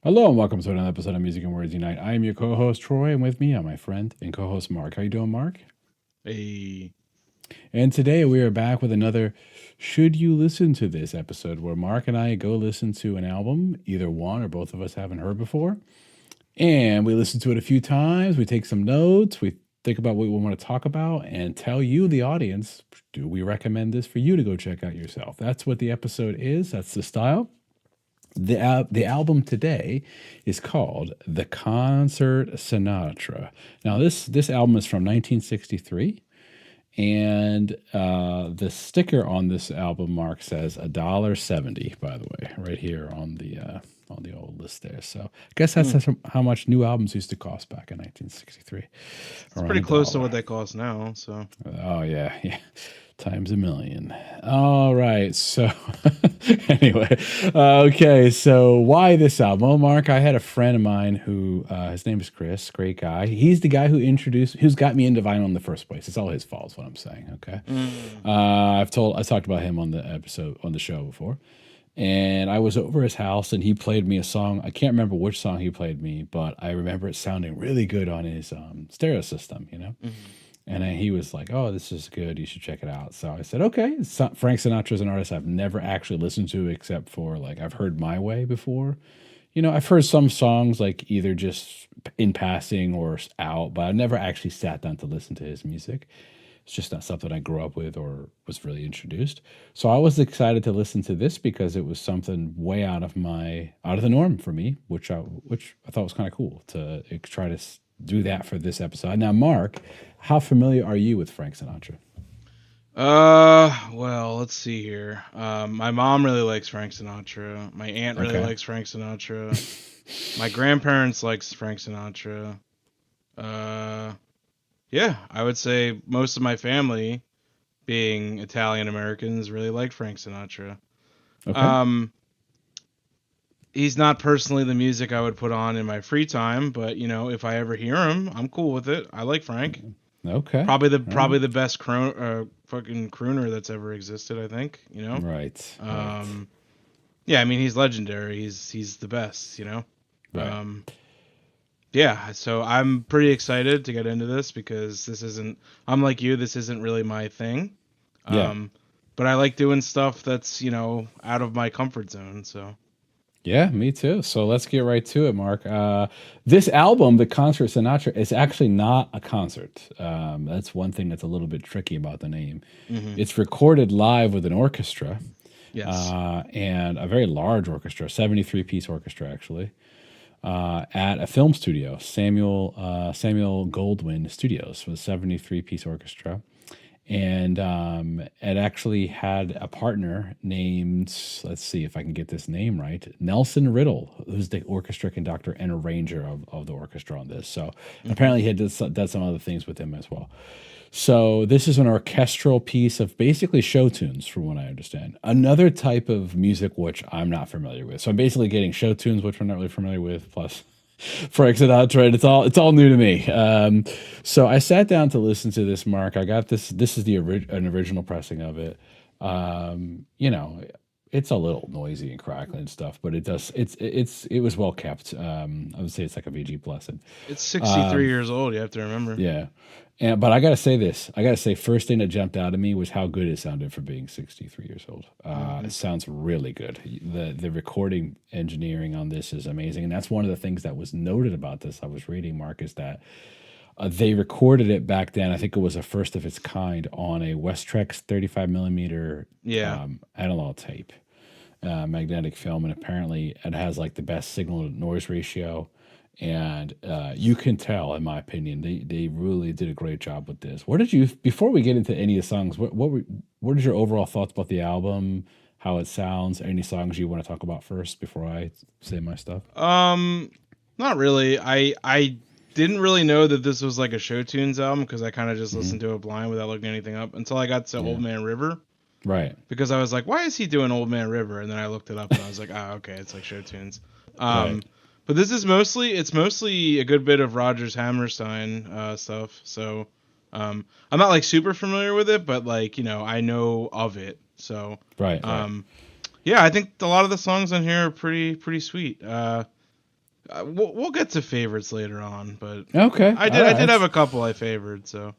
Hello and welcome to another episode of Music and Words Unite. I am your co-host Troy, and with me are my friend and co-host Mark. How you doing, Mark? A And today we are back with another Should You Listen to This episode where Mark and I go listen to an album either one or both of us haven't heard before. And we listen to it a few times, we take some notes, we think about what we want to talk about, and tell you, the audience, do we recommend this for you to go check out yourself? That's what the episode is. That's the style. The album today is called The Concert Sinatra. Now this album is from 1963, and the sticker on this album, Mark, says $1.70. By the way, right here on the old list there. So I guess that's hmm. how much new albums used to cost back in 1963, It's around pretty a close to what dollar. they cost now. So Oh yeah, yeah. Times a million. All right. So anyway, okay. So why this album? Well, Mark, I had a friend of mine who his name is Chris. Great guy. He's the guy who's got me into vinyl in the first place. It's all his fault. Is what I'm saying. Okay. mm, I talked about him on the episode on the show before, and I was over his house and he played me a song. I can't remember which song he played me, but I remember it sounding really good on his stereo system. hmm. And then he was like, "Oh, this is good. You should check it out." So I said, "Okay." Frank Sinatra is an artist I've never actually listened to, except for like I've heard "My Way" before. I've heard some songs like either just in passing or out, but I've never actually sat down to listen to his music. It's just not something I grew up with or was really introduced. So I was excited to listen to this because it was something way out of the norm for me, which I thought was kind of cool to try to do that for this episode. Now, Mark, how familiar are you with Frank Sinatra? Well, let's see here. My mom really likes Frank Sinatra. My aunt really Okay. likes Frank Sinatra. My grandparents likes Frank Sinatra. Uh, yeah, I would say most of my family, being Italian Americans, really like Frank Sinatra. Okay. Um, he's not personally the music I would put on in my free time, but if I ever hear him, I'm cool with it. I like Frank. Okay. Probably the All right. probably the best fucking crooner that's ever existed. I think. Right. Right. Um, yeah, I mean he's legendary. He's the best. Right. Um, yeah. So I'm pretty excited to get into this because this isn't. I'm like you. This isn't really my thing. Yeah. Um, but I like doing stuff that's out of my comfort zone. So. Yeah, me too. So let's get right to it, Mark. This album, The Concert Sinatra, is actually not a concert. That's one thing that's a little bit tricky about the name. Hmm. It's recorded live with an orchestra, Yes. and a very large orchestra, 73-piece orchestra, actually, at a film studio, Samuel Goldwyn Studios, with a 73-piece orchestra. And it actually had a partner named, let's see if I can get this name right, Nelson Riddle, who's the orchestra conductor and arranger of the orchestra on this. So Hmm. apparently he had done some other things with him as well. So this is an orchestral piece of basically show tunes, from what I understand. Another type of music which I'm not familiar with. So I'm basically getting show tunes, which I'm not really familiar with, plus Frank Sinatra. And it's all new to me. So I sat down to listen to this. Mark, I got this. This is an original pressing of it. You know, it's a little noisy and crackling and stuff, but it was well kept. I would say it's like a VG plus. And It's 63 years old. You have to remember. yeah. But I gotta say this. I gotta say, first thing that jumped out at me was how good it sounded for being 63 years old. Hmm. It sounds really good. The recording engineering on this is amazing, and that's one of the things that was noted about this. I was reading, Mark, is that they recorded it back then. I think it was a first of its kind on a Westrex 35 millimeter Yeah. analog tape, magnetic film, and apparently it has like the best signal to noise ratio. And you can tell, in my opinion, they really did a great job with this. What did you before we get into any of the songs? What is your overall thoughts about the album? How it sounds? Any songs you want to talk about first before I say my stuff? Um, Not really. I didn't really know that this was like a show tunes album because I kind of just Hmm. listened to it blind without looking anything up until I got to Yeah. Old Man River Right. because I was like, why is he doing Old Man River? And then I looked it up and I was like, ah, okay, it's like show tunes. Right. Um, but this is mostly a good bit of Rogers Hammerstein stuff. So I'm not like super familiar with it, but like I know of it. So Right. Right. um, yeah, I think a lot of the songs on here are pretty sweet. We'll get to favorites later on, but Okay, all I did right. have a couple I favored. So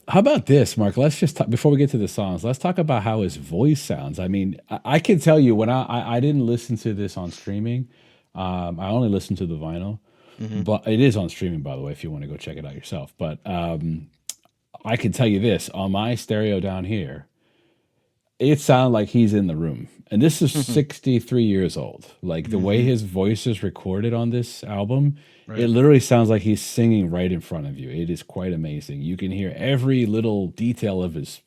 How about this, Mark? Let's just talk, before we get to the songs. Let's talk about how his voice sounds. I mean, I can tell you when I didn't listen to this on streaming. I only listened to the vinyl, hmm but it is on streaming, by the way, if you want to go check it out yourself. But I can tell you this on my stereo down here, it sounded like he's in the room. And this is 63 years old. Like the way hmm his voice is recorded on this album, it right. literally sounds like he's singing right in front of you. It is quite amazing. You can hear every little detail of his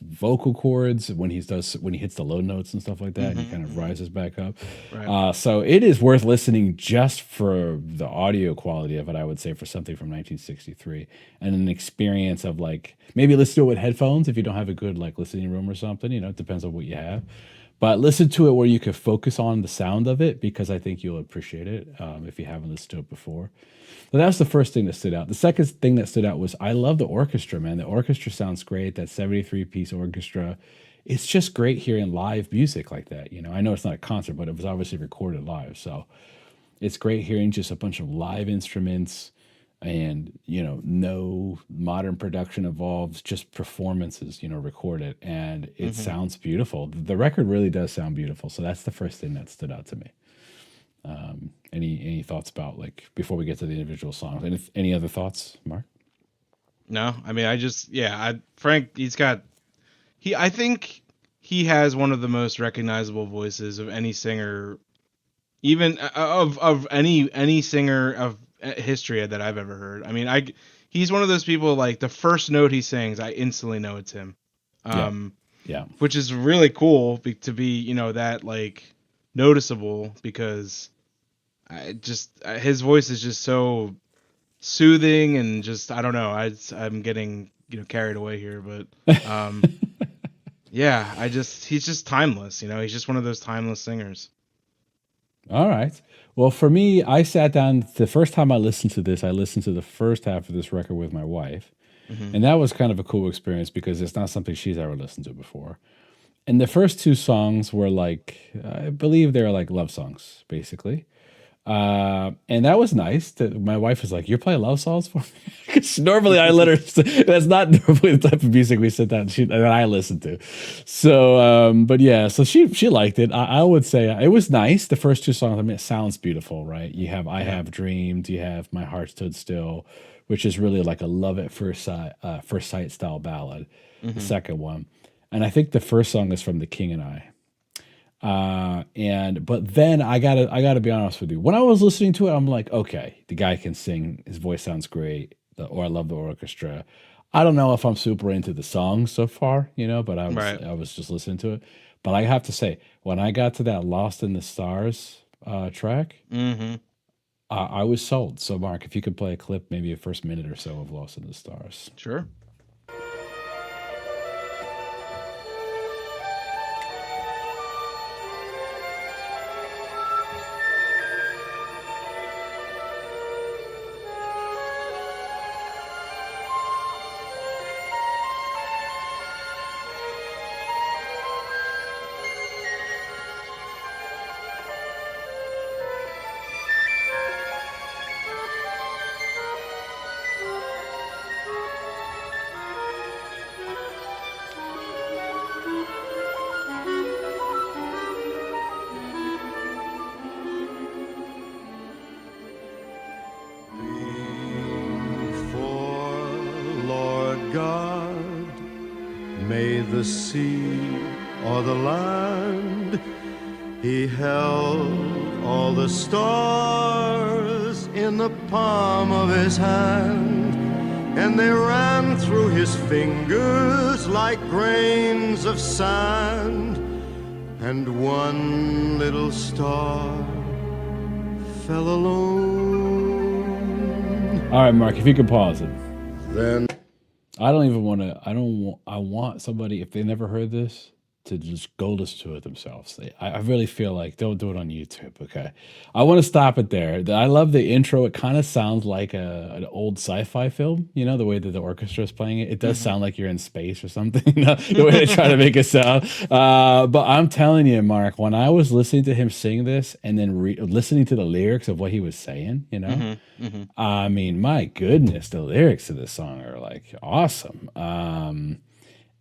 vocal cords when when he hits the low notes and stuff like that, and he kind of Hmm rises back up. Right. So it is worth listening just for the audio quality of it. I would say for something from 1963 and an experience of like maybe listen to it with headphones if you don't have a good like listening room or something. You know, it depends on what you have. But listen to it where you can focus on the sound of it because I think you'll appreciate it if you haven't listened to it before. So that's the first thing that stood out. The second thing that stood out was I love the orchestra, man. The orchestra sounds great. That 73-piece orchestra. It's just great hearing live music like that. You know, I know it's not a concert, but it was obviously recorded live. So it's great hearing just a bunch of live instruments and no modern production involved, just performances recorded, and it hmm sounds beautiful. The record really does sound beautiful, so that's the first thing that stood out to me. Any thoughts about, like, before we get to the individual songs, any other thoughts, Mark? No, I mean, Frank, I think he has one of the most recognizable voices of any singer, even of any singer of history that I've ever heard. I mean, he's one of those people, like the first note he sings, I instantly know it's him. Yeah, Um, yeah. which is really cool to be, that like noticeable because his voice is just so soothing and just I don't know. I'm getting carried away here, but yeah, he's just timeless. He's just one of those timeless singers. All right. Well, for me, I sat down the first time I listened to this. I listened to the first half of this record with my wife, Hmm and that was kind of a cool experience because it's not something she's ever listened to before. And the first two songs were like, I believe they're like love songs, basically. And that was nice. My wife was like, "You're playing love songs for me," because normally I let her. That's not normally the type of music we sit down that I listen to. So, but yeah, so she liked it. I would say it was nice. The first two songs, I mean, it sounds beautiful, right? You have "I Yeah. Have Dreamed," you have "My Heart Stood Still," which is really like a love at first sight style ballad. The hmm second one, and I think the first song is from "The King and I." And but then I gotta be honest with you. When I was listening to it, I'm like, okay, the guy can sing. His voice sounds great. Or I love the orchestra. I don't know if I'm super into the songs so far, but Right. I was just listening to it. But I have to say, when I got to that "Lost in the Stars" track, hmm I was sold. So, Mark, if you could play a clip, maybe a first minute or so of "Lost in the Stars." Sure. Before Lord God made the sea or the land, he held all the stars in the palm of his hand, and they ran through his fingers like grains of sand, and one little star fell alone. All right, Mark, if you could pause it. Then I don't even want to. I don't. I want somebody, if they never heard this, to just go listen to it themselves. I really feel like don't do it on YouTube. Okay, I want to stop it there. I love the intro. It kind of sounds like an old sci-fi film. You know, the way that the orchestra is playing it. It does sound like you're in space or something. You know, the way they try to make it sound. But I'm telling you, Mark, when I was listening to him sing this and then listening to the lyrics of what he was saying, you know. I mean, my goodness, the lyrics to this song are like awesome.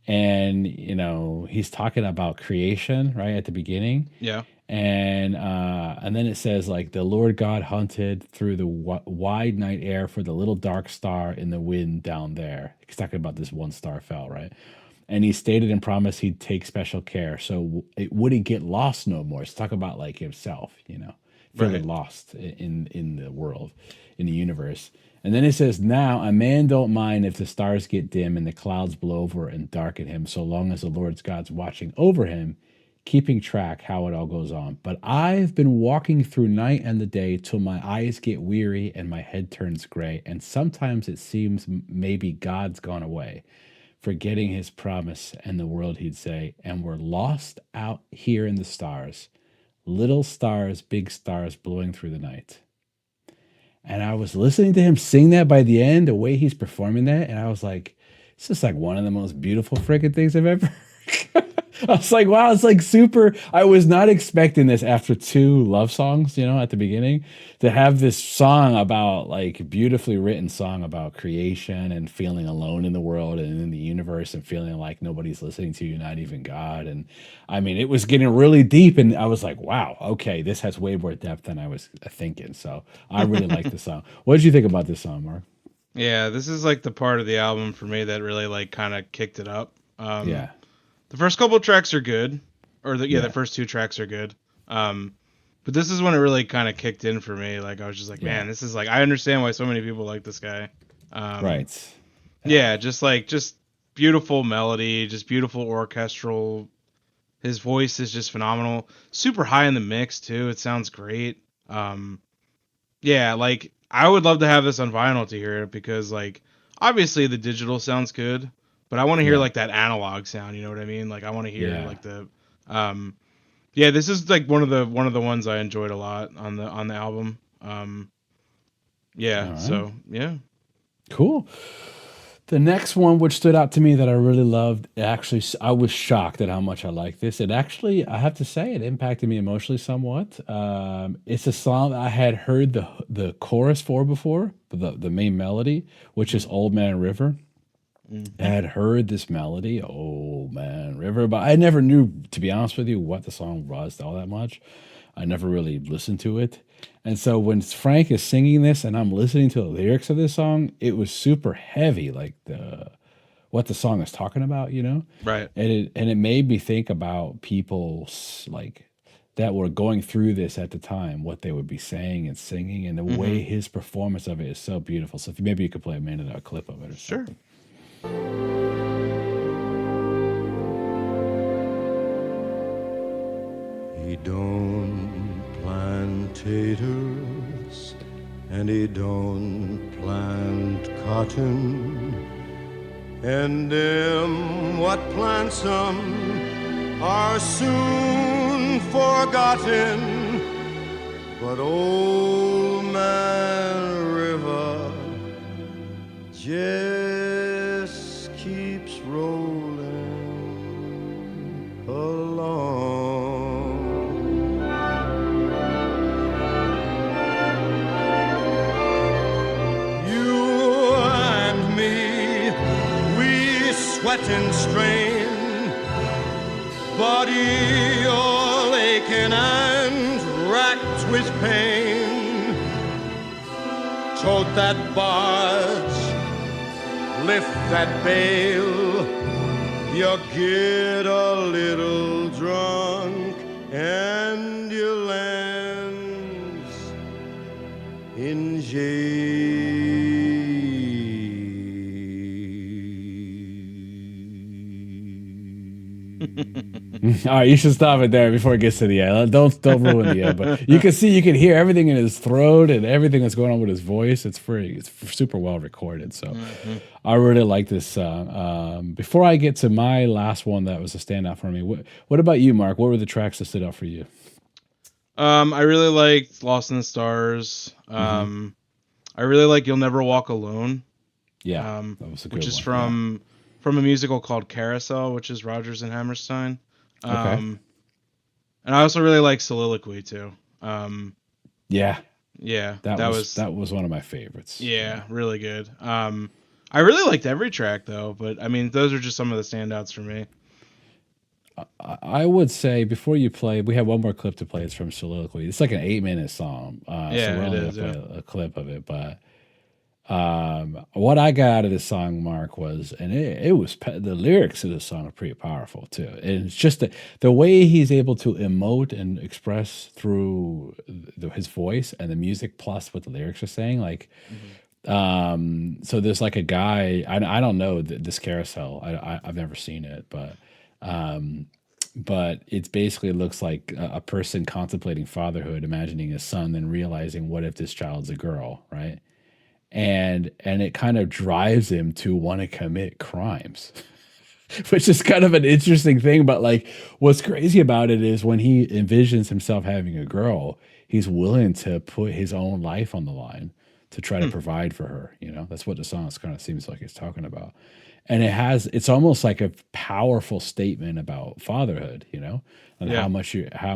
And you know, he's talking about creation right at the beginning. Yeah. And then it says like the Lord God hunted through the wide night air for the little dark star in the wind down there. He's talking about this one star fell, right? And he stated and promised he'd take special care so it wouldn't get lost no more. It's talking about like himself, you know, feeling lost in the world, in the universe. And then it says, now a man don't mind if the stars get dim and the clouds blow over and darken him, so long as the Lord's God's watching over him, keeping track how it all goes on. But I've been walking through night and the day till my eyes get weary and my head turns gray. And sometimes it seems maybe God's gone away, forgetting his promise and the world he'd say. And we're lost out here in the stars, little stars, big stars blowing through the night. And I was listening to him sing that by the end, the way he's performing that. And I was like, it's just like one of the most beautiful freaking things I've ever heard. I was like, wow, it's like super. I was not expecting this after two love songs, you know, at the beginning, to have this song about like beautifully written song about creation and feeling alone in the world and in the universe and feeling like nobody's listening to you, not even God. And I mean, it was getting really deep. And I was like, wow, okay, this has way more depth than I was thinking. So I really like the song. What did you think about this song, Mark? Yeah, this is like the part of the album for me that really like kind of kicked it up. Yeah. The first couple tracks are good, or the first two tracks are good. But this is when it really kind of kicked in for me. Like I was just like, man, this is like I understand why so many people like this guy. Right. Yeah, just beautiful melody, just beautiful orchestral. His voice is just phenomenal. Super high in the mix too. It sounds great. Yeah, like I would love to have this on vinyl to hear it because like obviously the digital sounds good. But I want to hear like that analog sound, you know what I mean? Like I want to hear like the yeah, this is like one of the ones I enjoyed a lot on the album. Yeah, right. so yeah. Cool. The next one, which stood out to me that I really loved, actually, I was shocked at how much I like this. It actually, I have to say, it impacted me emotionally somewhat. It's a song I had heard the chorus for before, the main melody, which is Old Man River. I had heard this melody, Old Man River, but I never knew, to be honest with you, what the song was all that much. I never really listened to it. And so when Frank is singing this and I'm listening to the lyrics of this song, it was super heavy, like what the song is talking about, you know? Right. And it made me think about people like that were going through this at the time, what they would be saying and singing, and the way his performance of it is so beautiful. So if maybe you could play a clip of it or something. He don't plant taters and he don't plant cotton, and them what plants 'em are soon forgotten. But Old Man River just keeps rolling along. You and me, we sweat and strain, body all aching and racked with pain. Tote that barge, lift that bale, you get a little drunk and you land in jail. All right, you should stop it there before it gets to the end. Don't ruin the end. But you can hear everything in his throat and everything that's going on with his voice. It's super well recorded. So I really like this song. Before I get to my last one, that was a standout for me. What about you, Mark? What were the tracks that stood out for you? I really liked Lost in the Stars. I really like You'll Never Walk Alone. Yeah, that was a good which is one. from a musical called Carousel, which is Rodgers and Hammerstein. Okay. And I also really like Soliloquy too. Yeah, Yeah, that was one of my favorites. Yeah, really good. I really liked every track though, but I mean, those are just some of the standouts for me. I would say before you play, we have one more clip to play. It's from Soliloquy. It's like an 8-minute song. So we're only going to play a clip of it. But what I got out of this song, Mark, was, and it was, the lyrics of this song are pretty powerful too. And it's just the way he's able to emote and express through his voice and the music plus what the lyrics are saying. Like, so there's like a guy, I don't know this Carousel. I've never seen it, but it basically looks like a person contemplating fatherhood, imagining a son, and realizing, what if this child's a girl, right? And it kind of drives him to want to commit crimes, which is kind of an interesting thing. But like, what's crazy about it is when he envisions himself having a girl, he's willing to put his own life on the line to try to provide for her. That's what the song kind of seems like it's talking about. And it's almost like a powerful statement about fatherhood, and how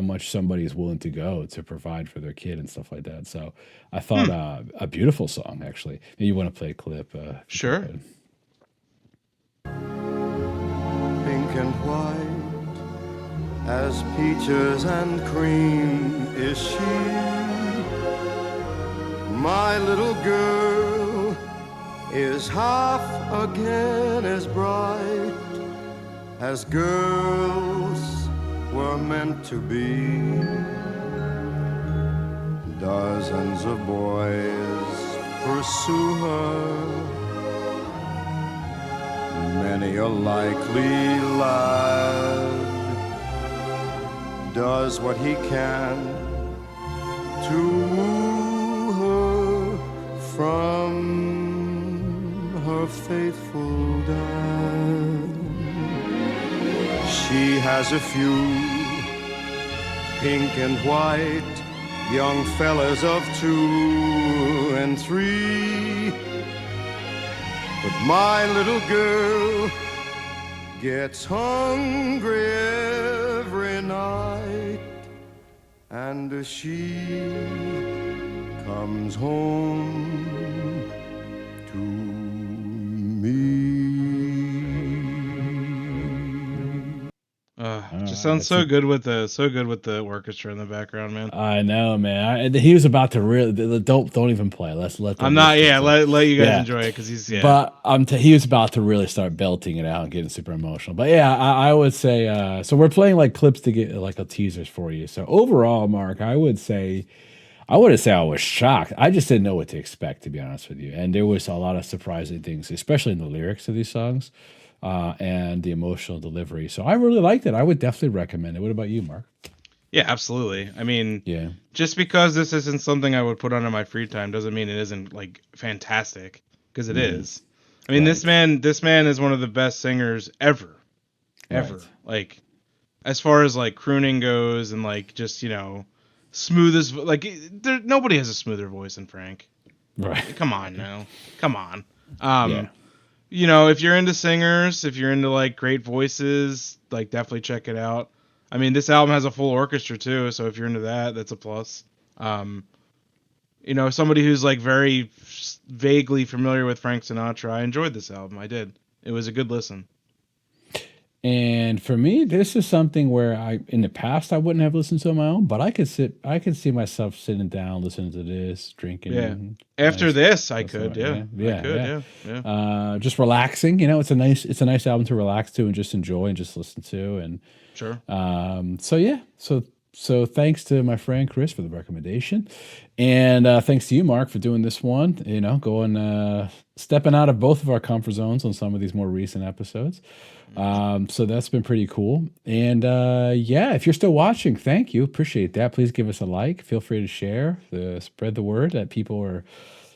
much somebody is willing to go to provide for their kid and stuff like that. So I thought a beautiful song, actually. You want to play a clip? Sure. Pink and white as peaches and cream is she, my little girl is half again as bright as girls were meant to be. Dozens of boys pursue her, many a likely lad does what he can to woo her from her faithful dad. She has a few pink and white young fellas of 2 and 3, but my little girl gets hungry every night, and she comes home to me. Just sounds so good with the orchestra in the background, man. I know, man. He was about to really don't even play. Let's let. I'm not. Yeah, let you guys enjoy it because he's. Yeah. But he was about to really start belting it out and getting super emotional. But yeah, I would say. So we're playing like clips to get like a teasers for you. So overall, Mark, I wouldn't say I was shocked. I just didn't know what to expect, to be honest with you. And there was a lot of surprising things, especially in the lyrics of these songs. And the emotional delivery. So I really liked it. I would definitely recommend it. What about you, Mark? Yeah, absolutely. I mean, just because this isn't something I would put on in my free time doesn't mean it isn't like fantastic, because it is. I mean, this man is one of the best singers ever. Right. Like, as far as like crooning goes and like just, smoothest, like nobody has a smoother voice than Frank. Right. Come on now. Come on. If you're into singers, if you're into like great voices, like definitely check it out. I mean, this album has a full orchestra too, so if you're into that, that's a plus. Somebody who's like very vaguely familiar with Frank Sinatra, I enjoyed this album. I did. It was a good listen. And for me, this is something where in the past I wouldn't have listened to on my own, but I could see myself sitting down, listening to this, drinking. Yeah. After this, I could. Yeah. Just relaxing. It's a nice album to relax to and just enjoy and just listen to. And sure. So So thanks to my friend Chris for the recommendation, and thanks to you, Mark, for doing this one. Going stepping out of both of our comfort zones on some of these more recent episodes. So that's been pretty cool. And yeah, if you're still watching, thank you, appreciate that. Please give us a like. Feel free to share, spread the word that people are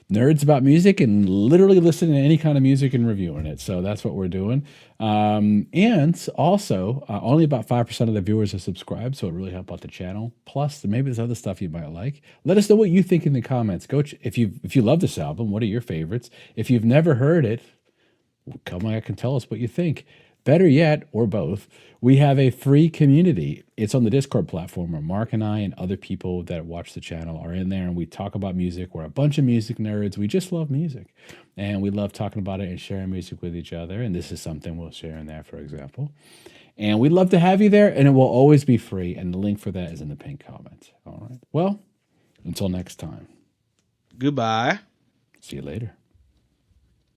nerds about music and literally listening to any kind of music and reviewing it. So that's what we're doing. And also, only about 5% of the viewers are subscribed, so it really helps out the channel. Plus, maybe there's other stuff you might like. Let us know what you think in the comments. If you love this album, what are your favorites? If you've never heard it, come back and tell us what you think. Better yet, or both, we have a free community. It's on the Discord platform where Mark and I and other people that watch the channel are in there, and we talk about music. We're a bunch of music nerds. We just love music, and we love talking about it and sharing music with each other. And this is something we'll share in there, for example. And we'd love to have you there, and it will always be free. And the link for that is in the pinned comment. All right. Well, until next time. Goodbye. See you later.